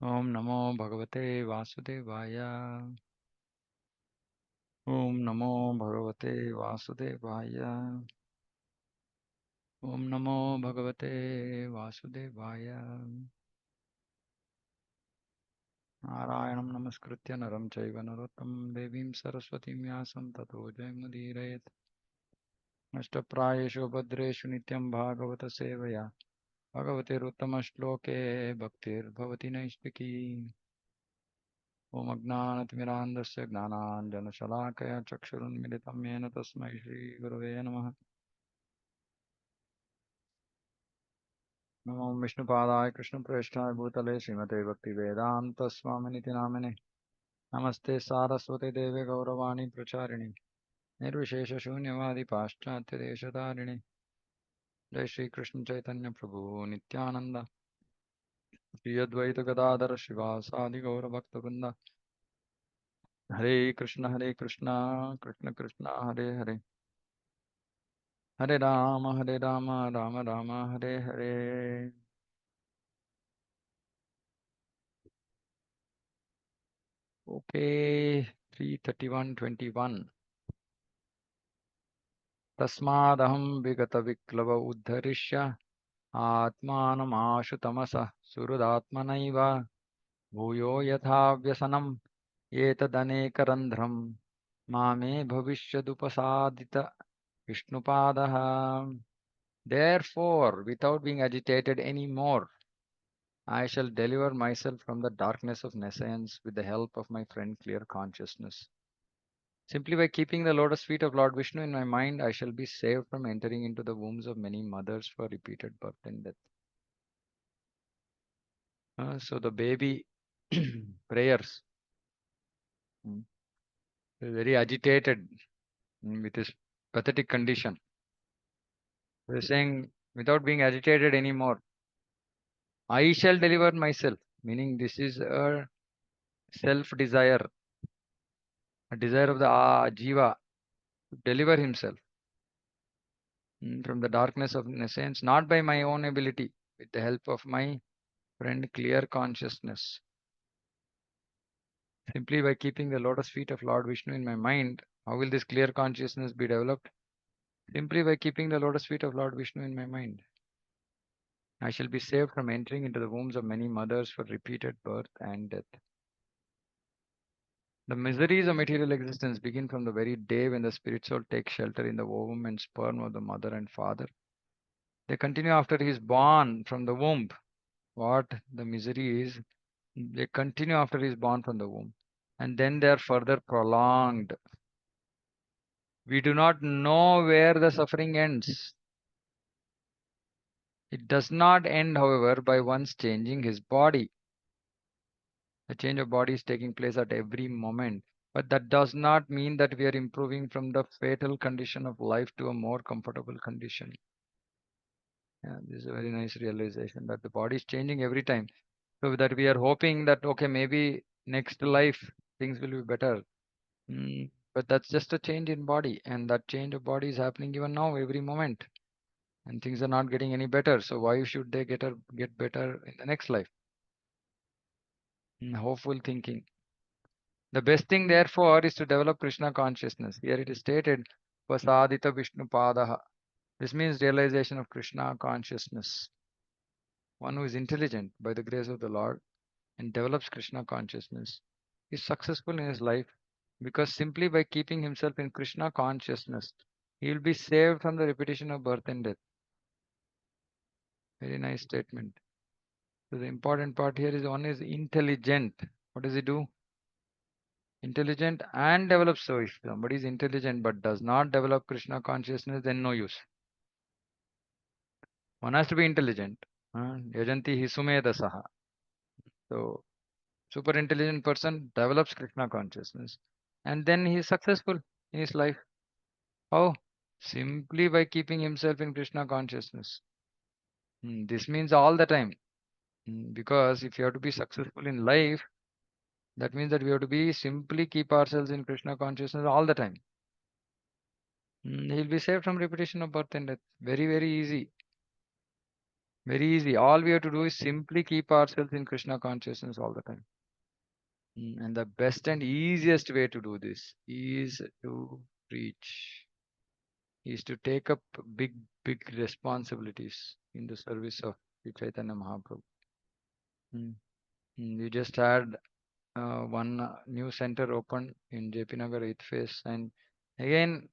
Om Namo Bhagavate Vasudevaya. Om Namo Bhagavate Vasudevaya. Om Namo Bhagavate Vasudevaya. Narayanam Namaskritya Naram Chaiva Narottam Devim Saraswatim Vyasam Tato Jayamudhirayat. Ashtaprayeshu Bhadreshu Nityam Bhagavata Sevaya. Bhagavate Ruttama Bhaktir Bhavati Naistiki. Om Agnanatimirandasya Gnananjanashalakaya Chakshurunmilitam Yena Tasmai Shri Gurave Namaha. Namo Vishnupadaya Krishna Preshthaya Bhutale Srimate Bhakti Vedanta Swaminiti Namane. Namaste Saraswate Deve Gauravani Pracharini. Nirvishesha Shunyavadi Paschatya Deshatarini. Jai Shri Krishna Chaitanya Prabhu Nityananda. Shri Advaita Gadadhara Shivasadi Gaura Bhakta Hare Krishna Krishna Krishna Hare Hare. Hare Rama, Rama Rama, Hare Hare. Okay, 3:31:21. Tasmadaham vigata viklava uddharishya atmanam ashu tamasa surudatmanaiva bhuyo yatha vyasanam etadaneka mame bhavishyadupasādita Vishnupadaha. Therefore, without being agitated any more, I shall deliver myself from the darkness of nescience with the help of my friend clear consciousness. Simply by keeping the lotus feet of Lord Vishnu in my mind, I shall be saved from entering into the wombs of many mothers for repeated birth and death. So the baby prayers, mm, very agitated with his pathetic condition. We're saying, without being agitated anymore, I shall deliver myself, meaning this is a self desire, a desire of the Jiva to deliver himself from the darkness of nescience, not by my own ability, with the help of my friend clear consciousness. Simply by keeping the lotus feet of Lord Vishnu in my mind, how will this clear consciousness be developed? Simply by keeping the lotus feet of Lord Vishnu in my mind. I shall be saved from entering into the wombs of many mothers for repeated birth and death. The miseries of material existence begin from the very day when the spirit soul takes shelter in the ovum and sperm of the mother and father. They continue after he is born from the womb. What the misery is, they continue after he is born from the womb. And then they are further prolonged. We do not know where the suffering ends. It does not end, however, by one's changing his body. The change of body is taking place at every moment. But that does not mean that we are improving from the fatal condition of life to a more comfortable condition. Yeah, this is a very nice realization that the body is changing every time. So that we are hoping that, okay, maybe next life things will be better. But that's just a change in body, and that change of body is happening even now, every moment. And things are not getting any better. So why should they get better in the next life? Hopeful thinking. The best thing, therefore, is to develop Krishna consciousness. Here it is stated, Pasadita Vishnu Padaha. This means realization of Krishna consciousness. One who is intelligent by the grace of the Lord and develops Krishna consciousness is successful in his life because simply by keeping himself in Krishna consciousness, he will be saved from the repetition of birth and death. Very nice statement. So the important part here is one is intelligent. What does he do? Intelligent and develops. So if somebody is intelligent but does not develop Krishna consciousness, then no use. One has to be intelligent. Yajanti hisumedasaha. So super intelligent person develops Krishna consciousness and then he is successful in his life. How? Simply by keeping himself in Krishna consciousness. This means all the time. Because if you have to be successful in life, that means that we have to be simply keep ourselves in Krishna consciousness all the time. He'll be saved from repetition of birth and death. Very, very easy. Very easy. All we have to do is simply keep ourselves in Krishna consciousness all the time. And the best and easiest way to do this is to preach, is to take up big, big responsibilities in the service of the Chaitanya Mahaprabhu. Mm. We just had one new center opened in JP Nagar 8th phase, and again,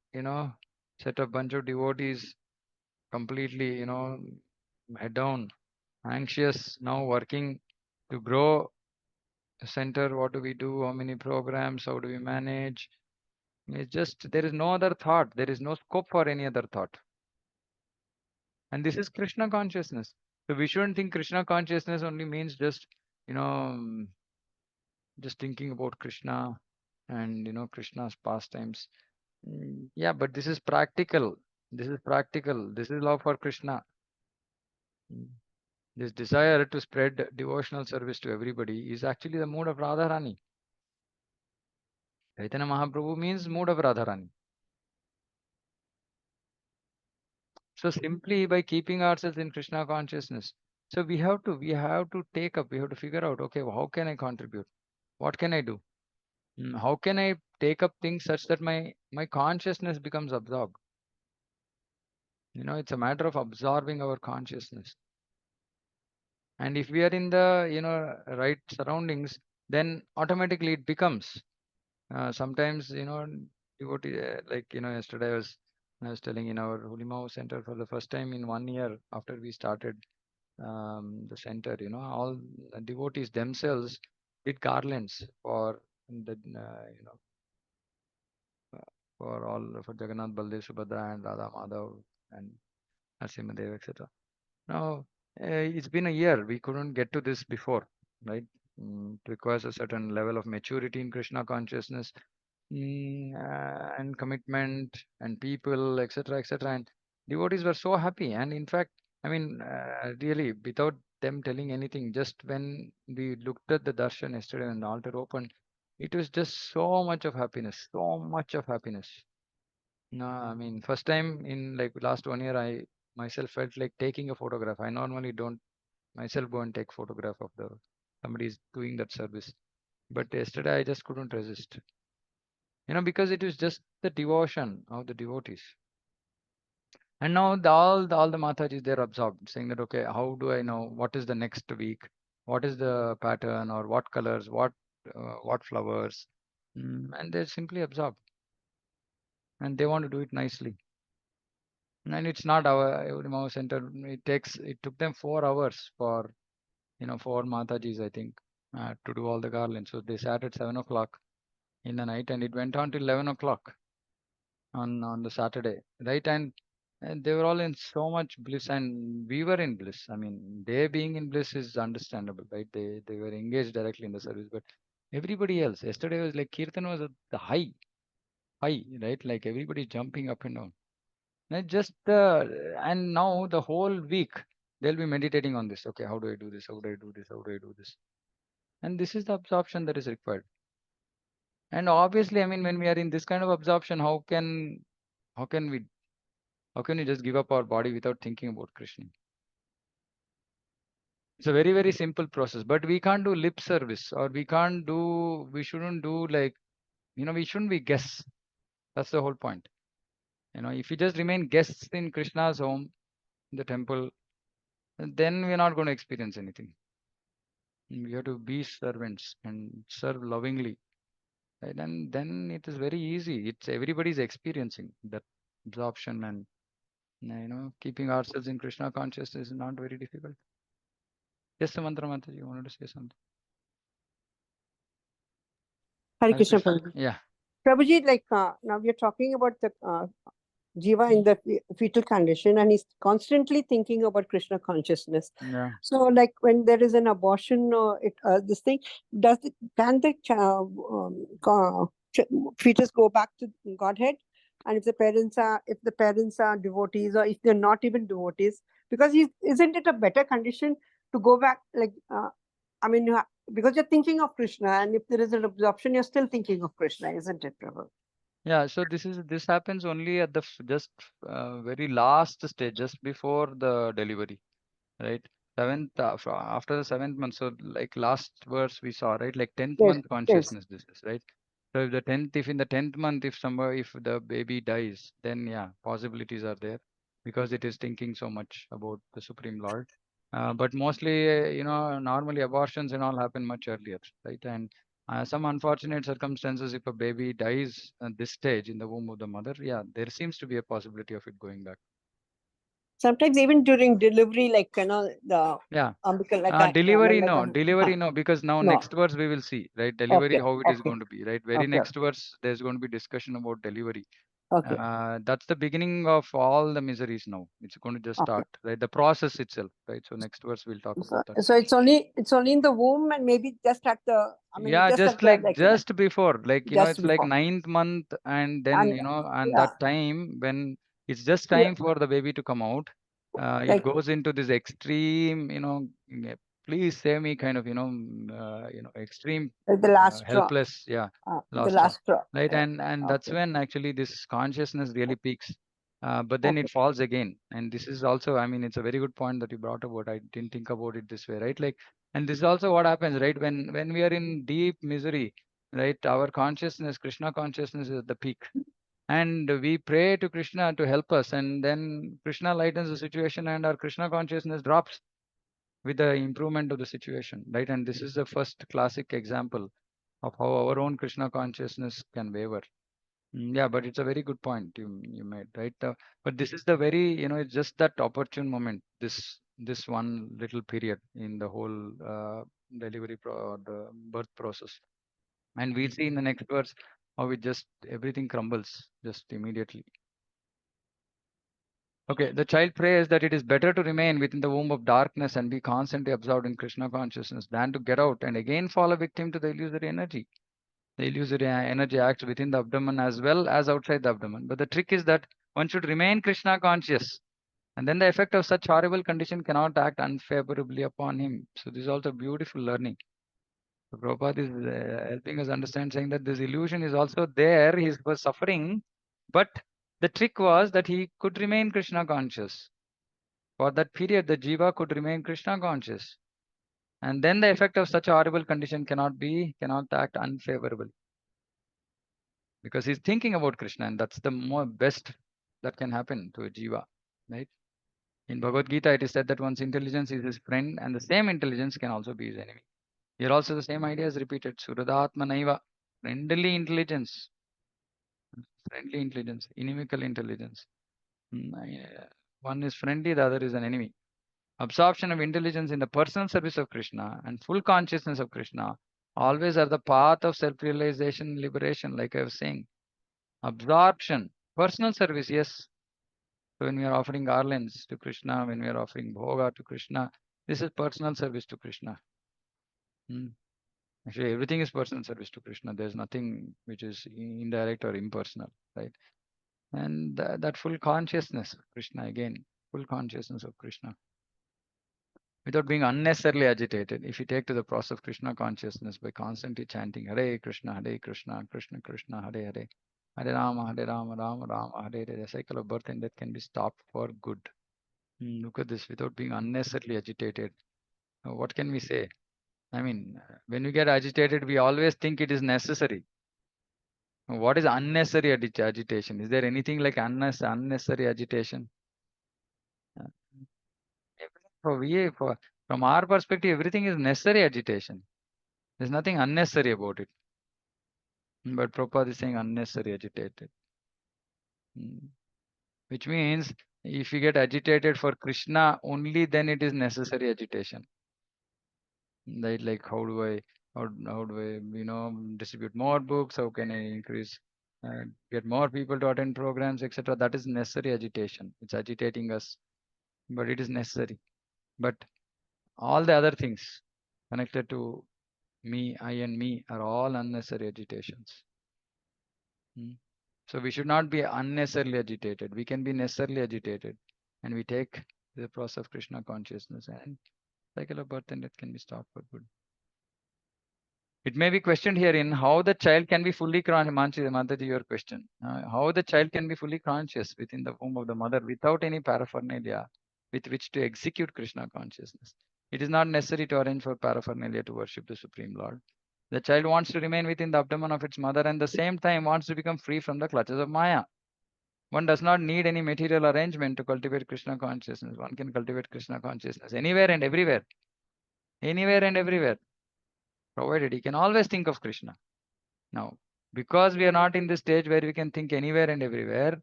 set a bunch of devotees completely, head down, anxious, now working to grow the center. What do we do? How many programs? How do we manage? It's just there is no other thought. There is no scope for any other thought. And this is Krishna consciousness. So we shouldn't think Krishna consciousness only means just, you know, mm, just thinking about Krishna and, Krishna's pastimes. Yeah, but this is practical. This is practical. This is love for Krishna. Mm. This desire to spread devotional service to everybody is actually the mood of Radharani. Chaitanya Mahaprabhu means mood of Radharani. So simply by keeping ourselves in Krishna consciousness, so we have to take up, we have to figure out, okay, how can I contribute? What can I do? How can I take up things such that my consciousness becomes absorbed? It's a matter of absorbing our consciousness. And if we are in the right surroundings, then automatically it becomes. Sometimes devotee, like yesterday I was telling in our Hulimau center for the first time in 1 year after we started the center, all the devotees themselves did garlands for the for Jagannath, Baldev, Subhadra, and Radha Madhav and Narasimhadev, etc. Now, it's been a year. We couldn't get to this before, right? It requires a certain level of maturity in Krishna consciousness, and commitment, and people, etc., etc. And devotees were so happy. And in fact, I mean, really, without them telling anything, just when we looked at the darshan yesterday and the altar opened, it was just so much of happiness, so much of happiness. No, I mean, first time in like last 1 year, I myself felt like taking a photograph. I normally don't myself go and take photograph of the somebody is doing that service. But yesterday I just couldn't resist. Because it was just the devotion of the devotees. And now all the Matajis they're absorbed, saying that okay, how do I know what is the next week? What is the pattern or what colors, what flowers? And they're simply absorbed and they want to do it nicely. And it's not our Urimao center. It took them 4 hours for four Matajis, I think, to do all the garlands. So they sat at 7 o'clock in the night, and it went on till 11 o'clock on the Saturday, right? And they were all in so much bliss, and we were in bliss. I mean, they being in bliss is understandable, right? They were engaged directly in the service, but everybody else yesterday was like Kirtan was at the high, right? Like everybody jumping up and down. And and now the whole week they'll be meditating on this. Okay, how do I do this? How do I do this? How do I do this? And this is the absorption that is required. And obviously, I mean, when we are in this kind of absorption, how can we how can we just give up our body without thinking about Krishna? It's a very, very simple process, but we can't do lip service, or we shouldn't do like, we shouldn't be guests. That's the whole point. If we just remain guests in Krishna's home, in the temple, then we're not going to experience anything. We have to be servants and serve lovingly. Right? And then it is very easy. It's everybody's experiencing that absorption and keeping ourselves in Krishna consciousness is not very difficult. Yes, Mantra Mataji, you wanted to say something? Hare Hare Krishna, Krishna. Prabhuji. Yeah. Prabhuji, like now we are talking about the Jiva in the fetal condition, and he's constantly thinking about Krishna consciousness. Yeah. So, like when there is an abortion, this thing, can the fetus go back to Godhead? And if the parents are devotees, or if they're not even devotees, because isn't it a better condition to go back? Like, I mean, because you're thinking of Krishna, and if there is an absorption, you're still thinking of Krishna, isn't it, Prabhu? Yeah. So this happens only at the just very last stage, just before the delivery. right? Seventh after the seventh month. So like last verse we saw, right? Like tenth Yes, month yes. consciousness. This is right. So if in the tenth month, if the baby dies, then yeah, possibilities are there because it is thinking so much about the Supreme Lord. But mostly, normally abortions and all happen much earlier, right? And some unfortunate circumstances, if a baby dies at this stage in the womb of the mother, yeah, there seems to be a possibility of it going back. Sometimes even during delivery, like the Yeah. umbilical, Delivery, like no. a Delivery, no. Because now no. next verse we will see, right? Delivery, Okay, how it is okay, going to be, right? Very okay, next verse, there's going to be discussion about delivery. okay, That's the beginning of all the miseries now. It's going to just okay. start, right? The process itself, right? So next verse we'll talk So, about that. so it's only in the womb and maybe just at the, I mean, Yeah, just at just the, like like just before, like just it's like before. ninth month, and then And and yeah, that time when it's just yeah, time for the baby to come out, it like goes into this extreme, please save me kind of, extreme, the last straw, helpless, yeah, the last straw, last straw. right? Yeah. And that's Okay. when actually this consciousness really peaks. But then Okay. it falls again, and this is also, I mean, it's a very good point that you brought about. I didn't think about it this way, right? Like, and this is also what happens, right? When we are in deep misery, right? Our consciousness, Krishna consciousness, is at the peak, and we pray to Krishna to help us, and then Krishna lightens the situation, and our Krishna consciousness drops with the improvement of the situation, right? And this is the first classic example of how our own Krishna consciousness can waver. Yeah, but it's a very good point you made, right? But this is the very, it's just that opportune moment, this one little period in the whole or the birth process, and we'll see in the next verse how it just everything crumbles just immediately. Okay, the child prays that it is better to remain within the womb of darkness and be constantly absorbed in Krishna consciousness than to get out and again fall a victim to the illusory energy. The illusory energy acts within the abdomen as well as outside the abdomen. But the trick is that one should remain Krishna conscious. And then the effect of such horrible condition cannot act unfavorably upon him. So this is also beautiful learning. So Prabhupada is helping us understand, saying that this illusion is also there. He was suffering, but the trick was that he could remain Krishna conscious. For that period, the jiva could remain Krishna conscious. And then the effect of such a horrible condition cannot act unfavorably, because he's thinking about Krishna, and that's the more best that can happen to a jiva, right? In Bhagavad Gita, it is said that one's intelligence is his friend, and the same intelligence can also be his enemy. Here also the same idea is repeated. Suradatma naiva, friendly intelligence, inimical intelligence. One is friendly, the other is an enemy. Absorption of intelligence in the personal service of Krishna and full consciousness of Krishna always are the path of self-realization, liberation, like I was saying. Absorption, personal service, yes. So when we are offering garlands to Krishna, when we are offering bhoga to Krishna, this is personal service to Krishna. Hmm. Actually, everything is personal service to Krishna. There's nothing which is indirect or impersonal, right? And that full consciousness of Krishna, again, full consciousness of Krishna, without being unnecessarily agitated. If you take to the process of Krishna consciousness by constantly chanting Hare Krishna, Krishna Krishna, Hare Hare, Hare Rama, Rama Rama, Hare Hare, the cycle of birth and death can be stopped for good. Look at this, without being unnecessarily agitated. What can we say? I mean, when we get agitated, we always think it is necessary. What is unnecessary agitation? Is there anything like unnecessary agitation? Uh, from our perspective, everything is necessary agitation. There's nothing unnecessary about it. But Prabhupada is saying unnecessary agitated. Mm. Which means if you get agitated for Krishna, only then it is necessary agitation. Right? Like how do I distribute more books? How can I increase get more people to attend programs, etc. That is necessary agitation. It's agitating us, but it is necessary. But all the other things connected to me, I and me are all unnecessary agitations. Mm. So we should not be unnecessarily agitated. We can be necessarily agitated, and we take the process of Krishna consciousness, and cycle of birth and death can be stopped for good. It may be questioned here in how the child can be fully conscious. Mataji, your question. How the child can be fully conscious within the womb of the mother without any paraphernalia. with which to execute Krishna consciousness. It is not necessary to arrange for paraphernalia to worship the Supreme Lord. The child wants to remain within the abdomen of its mother and at the same time wants to become free from the clutches of Maya. One does not need any material arrangement to cultivate Krishna consciousness. One can cultivate Krishna consciousness anywhere and everywhere. Anywhere and everywhere. Provided he can always think of Krishna. Now, because we are not in the stage where we can think anywhere and everywhere,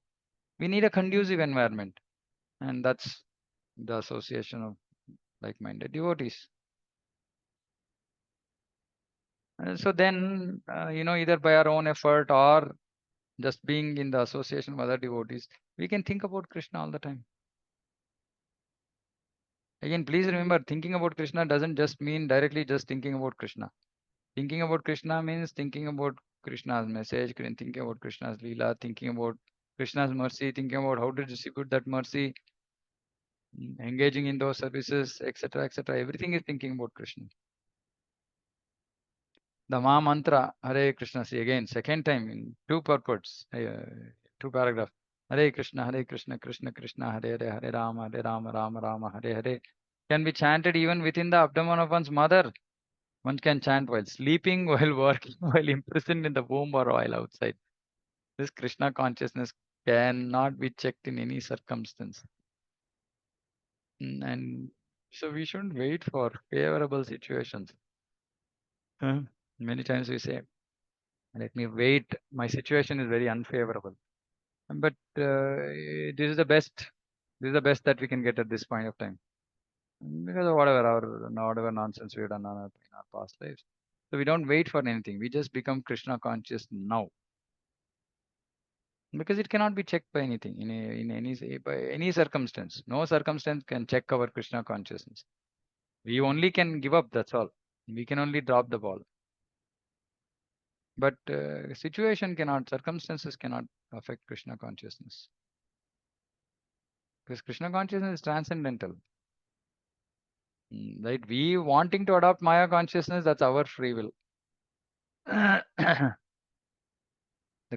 we need a conducive environment. And that's the association of like-minded devotees. So then, either by our own effort or just being in the association of other devotees, we can think about Krishna all the time. Again, please remember, thinking about Krishna doesn't just mean directly just thinking about Krishna. Thinking about Krishna means thinking about Krishna's message, thinking about Krishna's Leela, thinking about Krishna's mercy, thinking about how to distribute that mercy, engaging in those services, etc., etc. Everything is thinking about Krishna. The Maha Mantra, Hare Krishna, see again, second time in two purports, two paragraphs. Hare Krishna, Krishna Krishna, Hare Hare, Hare Rama, Rama Rama, Hare Hare, can be chanted even within the abdomen of one's mother. One can chant while sleeping, while working, while imprisoned in the womb, or while outside. This Krishna consciousness cannot be checked in any circumstance. And so we shouldn't wait for favorable situations. Many times we say, let me wait. My situation is very unfavorable. But this is the best. This is the best that we can get at this point of time. Because of whatever nonsense we've done in our past lives. So we don't wait for anything. We just become Krishna conscious now. Because it cannot be checked by anything in any by any circumstance. No circumstance can check our Krishna consciousness. We only can give up. That's all. We can only drop the ball. But circumstances cannot affect Krishna consciousness. Because Krishna consciousness is transcendental. Right? We wanting to adopt Maya consciousness, that's our free will. The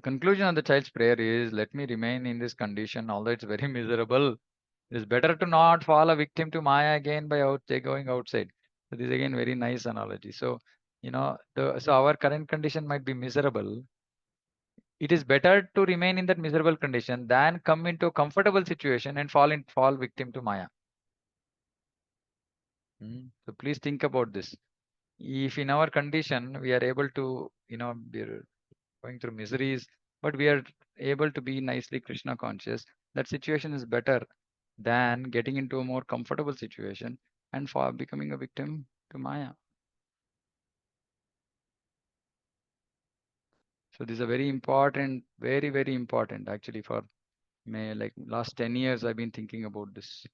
conclusion of the child's prayer is, let me remain in this condition, although it's very miserable. It is better to not fall a victim to Maya again by going outside. So this is again very nice analogy. So, so our current condition might be miserable. It is better to remain in that miserable condition than come into a comfortable situation and fall victim to Maya. So please think about this. If in our condition we are able to, we're going through miseries, but we are able to be nicely Krishna conscious, that situation is better than getting into a more comfortable situation and for becoming a victim to Maya. So this is a very important, very, very important actually for me. Like last 10 years, I've been thinking about this,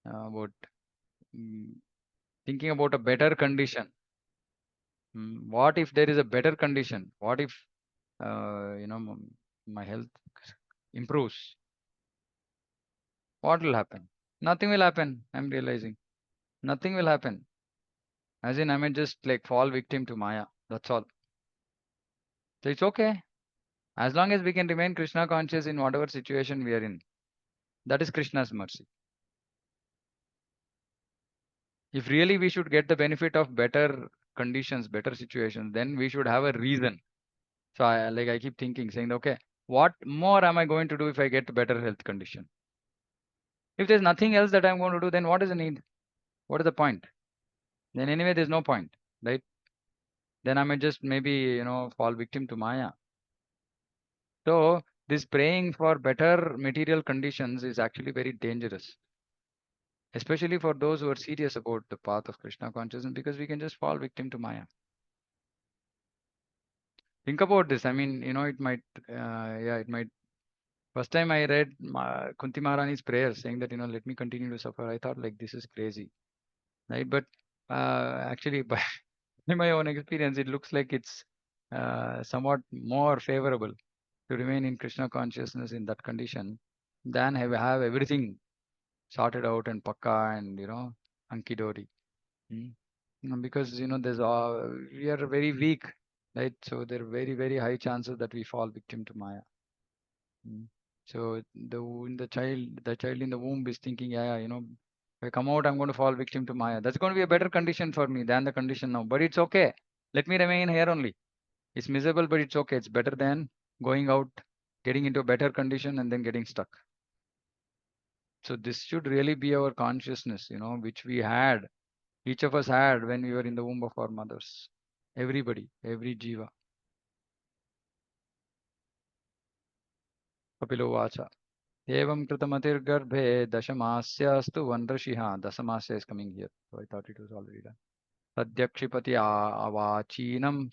about mm, thinking about a better condition. What if there is a better condition? What if, my health improves? What will happen? Nothing will happen. I'm realizing nothing will happen. As in, I may just like fall victim to Maya. That's all. So it's okay. As long as we can remain Krishna conscious in whatever situation we are in, that is Krishna's mercy. If really we should get the benefit of better conditions, better situations, then we should have a reason. So I keep thinking, saying, okay, what more am I going to do if I get a better health condition? If there's nothing else that I'm going to do, then what is the need? What is the point? Then anyway, there's no point, right? Then I may just maybe, fall victim to Maya. So this praying for better material conditions is actually very dangerous, especially for those who are serious about the path of Krishna consciousness, because we can just fall victim to Maya. Think about this. I mean, it might. First time I read Kunti Maharani's prayer saying that, let me continue to suffer, I thought like this is crazy, right? But actually, by in my own experience, it looks like it's somewhat more favorable to remain in Krishna consciousness in that condition than have everything sorted out and pakka and, ankidori. Because, we are very weak, right? So there are very, very high chances that we fall victim to Maya. Mm. So the child in the womb is thinking, yeah, if I come out, I'm going to fall victim to Maya. That's going to be a better condition for me than the condition now. But it's okay. Let me remain here only. It's miserable, but it's okay. It's better than going out, getting into a better condition, and then getting stuck. So this should really be our consciousness, which we had, each of us had when we were in the womb of our mothers. Everybody, every jiva. Kapilo Vacha. Evam Kritamatirgarbhe Dashamasyastu Vandrashiha. Dasamasya is coming here. So I thought it was already done. Sadyakshipati avachinam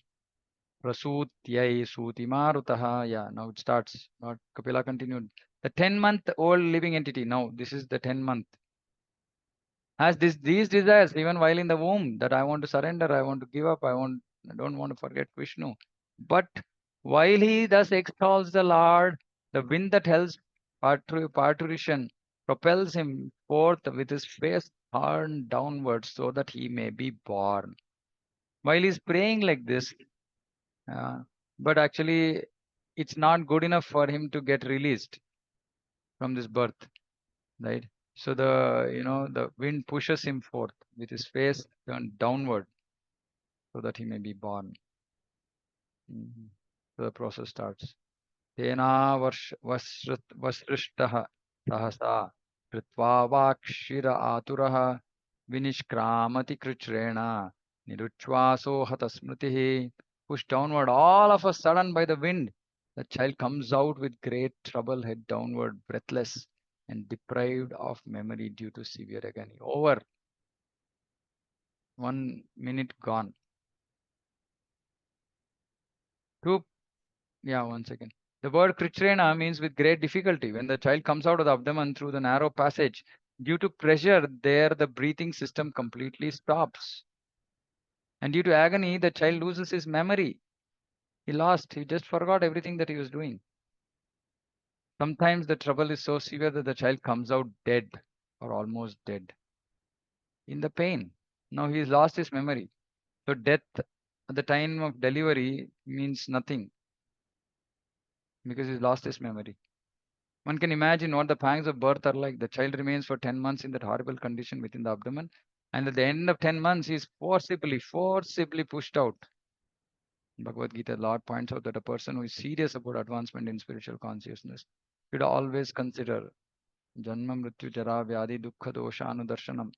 prasutyai sutimarutaha. Yeah, now it starts. Not Kapila continued. The 10-month-old living entity. Now this is the 10-month. Has these desires even while in the womb, that I want to surrender, I want to give up, I don't want to forget Vishnu. But while he thus extols the Lord, the wind that helps parturition propels him forth with his face turned downwards so that he may be born. While he's praying like this, uh, but actually it's not good enough for him to get released from this birth, right? So the wind pushes him forth with his face turned downward so that he may be born. Mhm. So the process starts. Tena vasrishtah sahasa kritva vakshira aturah vinishkramati kruchrena niruchvaso hatasmritihi. Pushed downward all of a sudden by the wind, the child comes out with great trouble, head downward, breathless and deprived of memory due to severe agony. Over. 1 minute gone. Two, yeah, 1 second. The word krichrena means with great difficulty. When the child comes out of the abdomen through the narrow passage, due to pressure, there the breathing system completely stops. And due to agony, the child loses his memory. He just forgot everything that he was doing. Sometimes the trouble is so severe that the child comes out dead or almost dead in the pain. Now he's lost his memory. So death at the time of delivery means nothing because he's lost his memory. One can imagine what the pangs of birth are like. The child remains for 10 months in that horrible condition within the abdomen, and at the end of 10 months, he is forcibly pushed out. In Bhagavad Gita, Lord points out that a person who is serious about advancement in spiritual consciousness should always consider Janma Mrityu Jara Vyadi Dukkha Dosha Anudarshanam.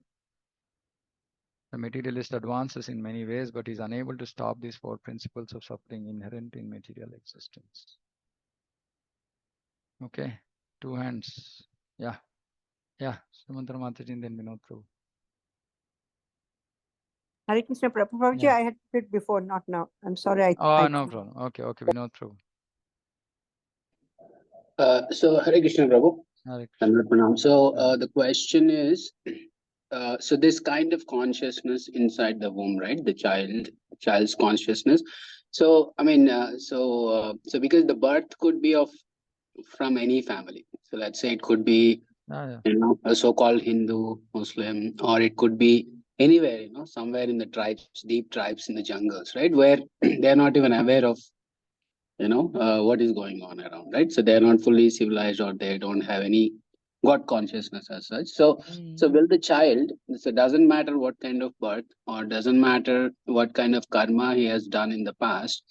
The materialist advances in many ways, but is unable to stop these four principles of suffering inherent in material existence. Okay, two hands. Yeah, yeah. Sumantra Mataji, then Vinod Prabhu. Hare Krishna, Prabhuji, Yeah. I had put it before, not now. I'm sorry. Oh, no problem. Okay, Vinod Prabhu. So Hare Krishna Prabhu, Hare Krishna. Chandra Pranam. So Yeah. the question is, so this kind of consciousness inside the womb, right? The child's consciousness. So I mean, so because the birth could be of from any family. So let's say it could be Yeah. a so-called Hindu, Muslim, or it could be anywhere, somewhere in the tribes, deep tribes in the jungles, right, where they're not even aware of what is going on around, right? So they're not fully civilized, or they don't have any god consciousness as such. So will the child, so it doesn't matter what kind of birth, or doesn't matter what kind of karma he has done in the past,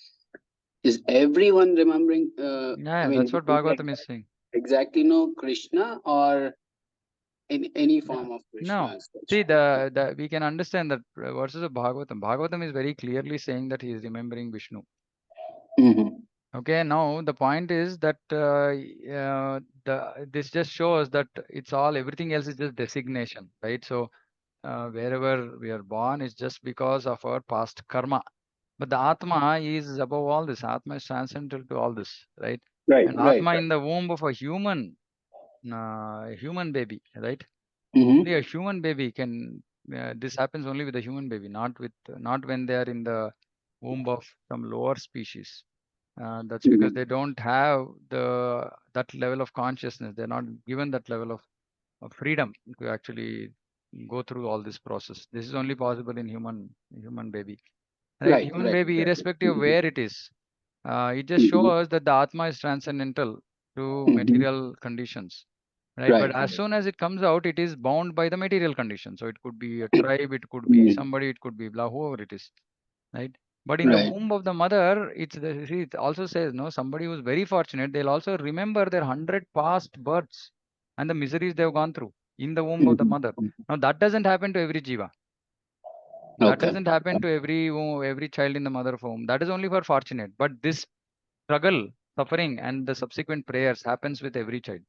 is everyone remembering, I Yeah, mean, that's what like Bhagavatam is saying. exactly know Krishna, or in any Yeah. form of Krishna No. as such? See, the we can understand that verses of Bhagavatam. Bhagavatam is very clearly saying that he is remembering Vishnu. Mm-hmm. Okay, now the point is that this just shows that it's all everything else is just designation, right? So wherever we are born is just because of our past karma. But the Atma is above all this. Atma is transcendental to all this, right? Right, And right, Atma right. in the womb of a human baby, right? Only Mm-hmm. a human baby can. This happens only with a human baby, not when they are in the womb of some lower species. That's because Mm-hmm. they don't have that level of consciousness. They're not given that level of freedom to actually go through all this process. This is only possible in human baby, right? Right, Human right, baby, exactly. irrespective of Mm-hmm. where it is, it just Mm-hmm. shows that the Atma is transcendental. to Mhm. material conditions, right? But Right. as soon as it comes out, it is bound by the material condition. So it could be a tribe, it could be Mhm. somebody, it could be blah, whoever it is, right? But in the Right. womb of the mother, see, it also says, no, somebody who's very fortunate, they'll also remember their 100 past births and the miseries they've gone through in the womb of the Mhm. mother. Now that doesn't happen to every jiva. That Okay. doesn't happen to every child in the mother womb. That is only for fortunate. But this struggle, suffering, and the subsequent prayers happens with every child.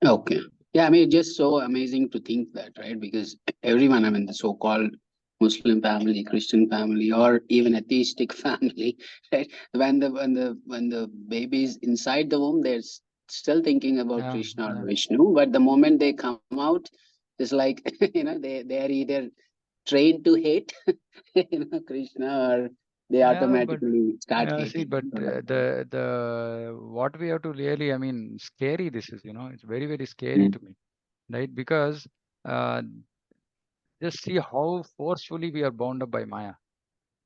Okay. Yeah, I mean, it's just so amazing to think that, right? Because everyone, I mean, the so-called Muslim family, Christian family, or even atheistic family, right? When the baby is inside the womb, they're still thinking about Yeah, Krishna or yeah, Vishnu. But the moment they come out, it's like they are either trained to hate, Krishna, or they yeah. But automatically start see, hating. but the what we have to really, I mean, scary. This is, it's very very scary Mm. to me, right? Because uh, just see how forcefully we are bound up by Maya,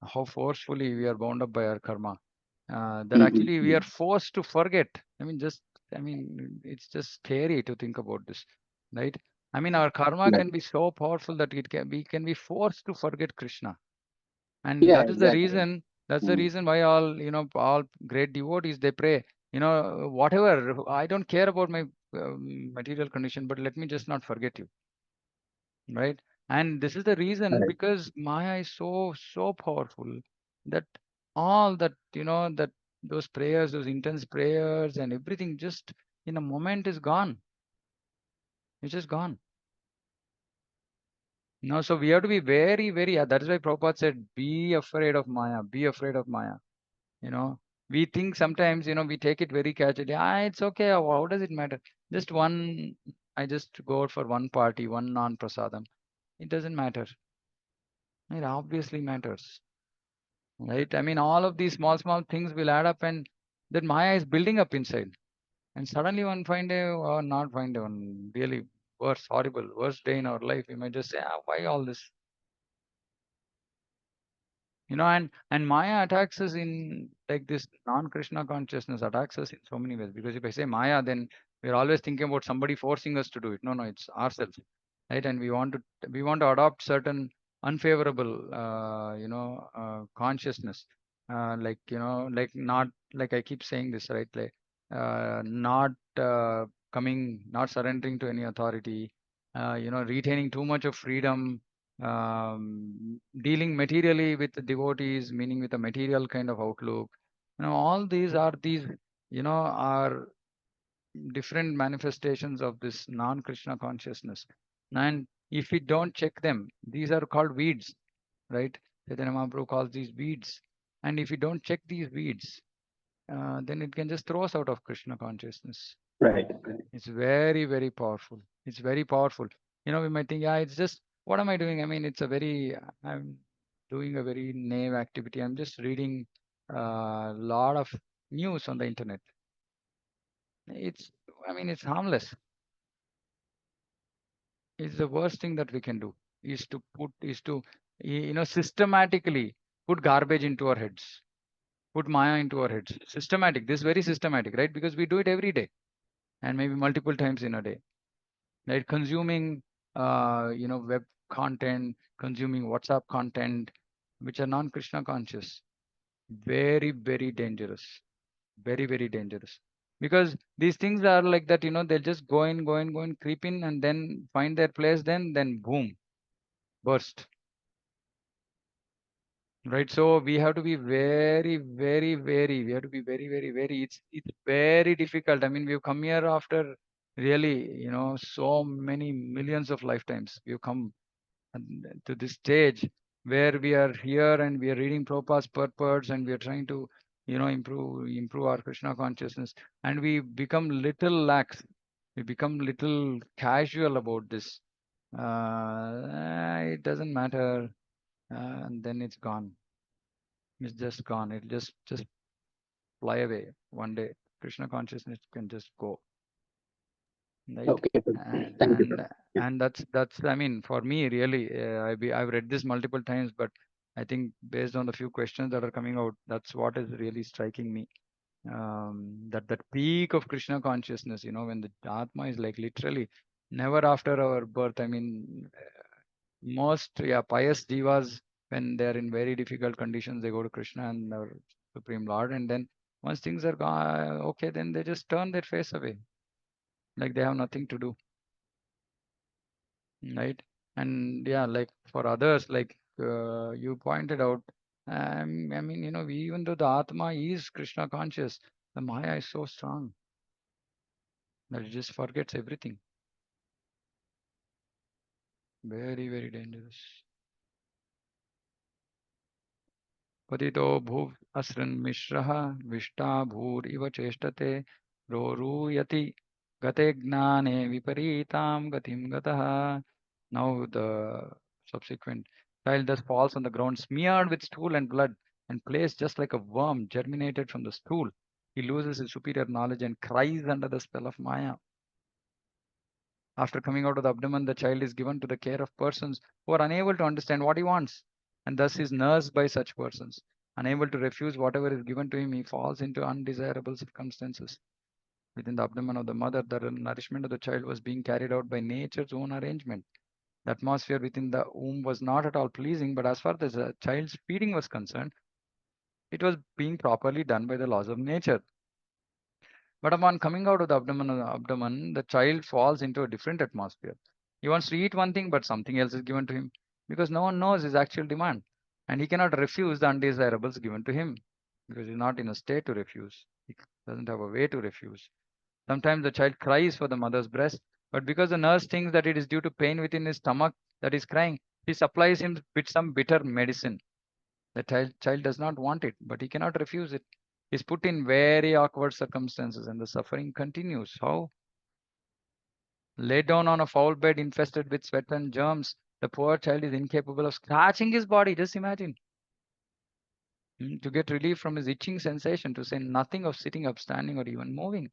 how forcefully we are bound up by our karma. That Mhm. actually we are forced to forget. I mean, it's just scary to think about this, right? I mean, our karma Right. can be so powerful that we can be forced to forget Krishna, and Yeah, that is the exactly. reason. That's the Mm. reason why all great devotees they pray. Whatever. I don't care about my material condition, but let me just not forget you, right? And this is the reason Right. because Maya is so powerful that all that that those prayers, those intense prayers, and everything just in a moment is gone. It's just gone. No, so we have to be very, very. That is why Prabhupada said, "Be afraid of Maya. Be afraid of Maya." You know, we think sometimes we take it very casually. It's okay. How does it matter? Just one. I just go out for one party, one non-prasadam. It doesn't matter. It obviously matters. Right? I mean, all of these small things will add up, and that Maya is building up inside. And suddenly one fine day, or not fine day, one really worse, horrible, worst day in our life, we might just say, why all this? And Maya attacks us in like this non-Krishna consciousness attacks us in so many ways. Because if I say Maya, then we're always thinking about somebody forcing us to do it. No, it's ourselves, right? And we want to adopt certain unfavorable, consciousness, like not like I keep saying this, right? Like not not surrendering to any authority, retaining too much of freedom, dealing materially with the devotees, meaning with a material kind of outlook. All these are different manifestations of this non-Krishna consciousness. And if we don't check them, these are called weeds, right? Chaitanya Mahaprabhu calls these weeds. And if we don't check these weeds, then it can just throw us out of Krishna consciousness. Right. It's very, very powerful. It's very powerful. We might think, yeah, it's just, what am I doing? I mean, I'm doing a very naive activity. I'm just reading a lot of news on the internet. It's, I mean, it's harmless. It's the worst thing that we can do is to, systematically put garbage into our heads, put Maya into our heads. Systematic. This is very systematic, right? Because we do it every day and maybe multiple times in a day. Right? Consuming web content, consuming WhatsApp content, which are non-Krishna conscious. Very, very dangerous. Very, very dangerous. Because these things are like that, they'll just go in, creep in, and then find their place, then boom, burst. Right. So we have to be very, very, very, we have to be very, very, very, it's very difficult. I mean, we've come here after really, so many millions of lifetimes. We've come to this stage where we are here and we are reading Prabhupada's purports and we are trying to, improve our Krishna consciousness, and we become little lax. We become little casual about this. It doesn't matter, and then it's gone. It's just gone. It just fly away one day. Krishna consciousness can just go, right? Okay. Thank you, sir. And Yeah. and that's I mean, for me really, I've read this multiple times, but I think based on the few questions that are coming out, that's what is really striking me. that peak of Krishna consciousness, when the Atma is like literally never after our birth. I mean, most pious jivas, when they are in very difficult conditions, they go to Krishna and our Supreme Lord, and then once things are gone, okay, then they just turn their face away, like they have nothing to do, right? And yeah, like for others, like you pointed out, I mean, even though the Atma is Krishna conscious, the Maya is so strong that it just forgets everything. Very, very dangerous. पतितो भुव अस्रन् मिश्रः विष्टा भूर इव चेष्टते रोरूयति गते ज्ञाने विपरीतां गतिं गतः. Now the subsequent child thus falls on the ground smeared with stool and blood and placed just like a worm germinated from the stool. He loses his superior knowledge and cries under the spell of Maya. After coming out of the abdomen, the child is given to the care of persons who are unable to understand what he wants, and thus is nursed by such persons. Unable to refuse whatever is given to him, he falls into undesirable circumstances. Within the abdomen of the mother, the nourishment of the child was being carried out by nature's own arrangement. The atmosphere within the womb was not at all pleasing, but as far as the child's feeding was concerned, it was being properly done by the laws of nature. But upon coming out of the abdomen, the child falls into a different atmosphere. He wants to eat one thing, but something else is given to him because no one knows his actual demand. And he cannot refuse the undesirables given to him because he's not in a state to refuse. He doesn't have a way to refuse. Sometimes the child cries for the mother's breast, but because the nurse thinks that it is due to pain within his stomach that is crying, she supplies him with some bitter medicine. The child does not want it, but he cannot refuse it. He's put in very awkward circumstances and the suffering continues. How? Laid down on a foul bed infested with sweat and germs, the poor child is incapable of scratching his body. Just imagine. To get relief from his itching sensation, to say nothing of sitting up, standing, or even moving.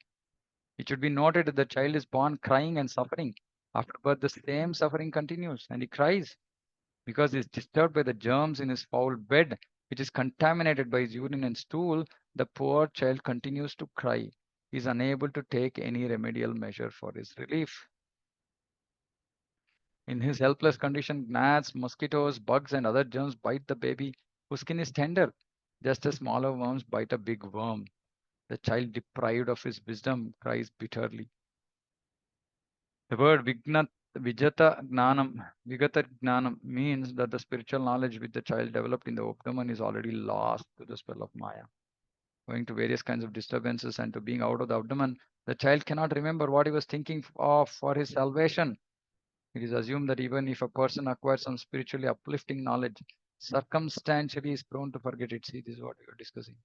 It should be noted that the child is born crying and suffering. After birth, the same suffering continues and he cries because he is disturbed by the germs in his foul bed, which is contaminated by his urine and stool. The poor child continues to cry. He is unable to take any remedial measure for his relief. In his helpless condition, gnats, mosquitoes, bugs, and other germs bite the baby whose skin is tender, just as smaller worms bite a big worm. The child, deprived of his wisdom, cries bitterly. The word Vigata Gnanam means that the spiritual knowledge which the child developed in the abdomen is already lost to the spell of Maya. Owing to various kinds of disturbances and to being out of the abdomen, the child cannot remember what he was thinking of for his salvation. It is assumed that even if a person acquires some spiritually uplifting knowledge, circumstantially is prone to forget it. See, this is what we are discussing.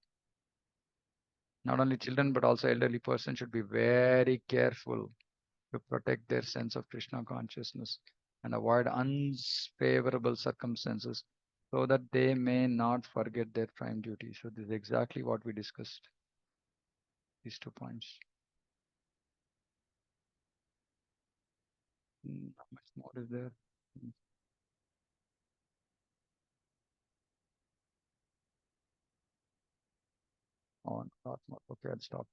Not only children, but also elderly persons should be very careful to protect their sense of Krishna consciousness and avoid unfavorable circumstances so that they may not forget their prime duty. So this is exactly what we discussed, these 2 points. How much more is there? On, lot more. Okay, I'll stop.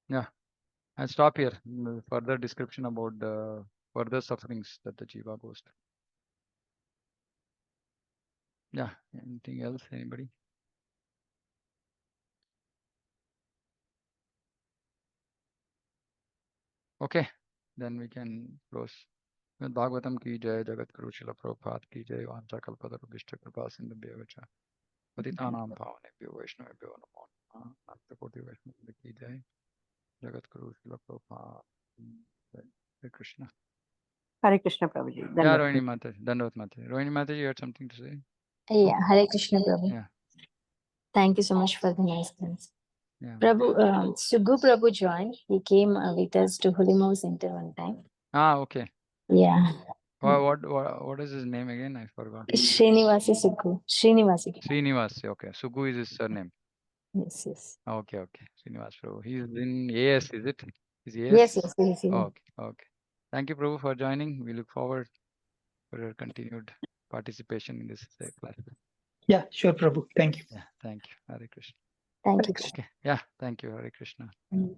Yeah, I'll stop here. Further description about the further sufferings that the jiva goes through. Yeah, anything else? Anybody? Okay, then we can close. Bhagavatam ki jai, Jagat Guru Srila Prabhupada ki jai, Vancha Kalpatarubhishta Kripa Sindhubhyo Vacha, Patitanam Bhavanebhyo Vaishnavebhyo Namo Namaha, Antakoti Vaishnavebhyo ki jai, Jagat Guru Srila Prabhupada Jai. Hare Krishna. Hare Krishna, Prabhuji. Yeah, Dandavat. Rohini Mataji, Dandavad Mataji. Rohini Mataji, you had something to say? Yeah, Hare Krishna, Prabhu. Yeah, Thank you so much for the nice things. yeah. Prabhu, Sugu Prabhu joined. He came with us to Hulimo Center one time. Ah, okay. Yeah. What is his name again? I forgot. Srinivasi Sugu. Srinivasi. Srinivas. Okay. Sugu is his surname. Yes, yes. Okay, okay. Srinivas Prabhu. He's in AS, is it? Is Yes, AS? yes, yes. Okay, okay. Thank you, Prabhu, for joining. We look forward for your continued participation in this class. Yeah, sure, Prabhu. Thank you. Yeah, thank you. Hare Krishna. Thank Hare you. Krishna. Okay. Yeah, thank you. Hare Krishna. Mm.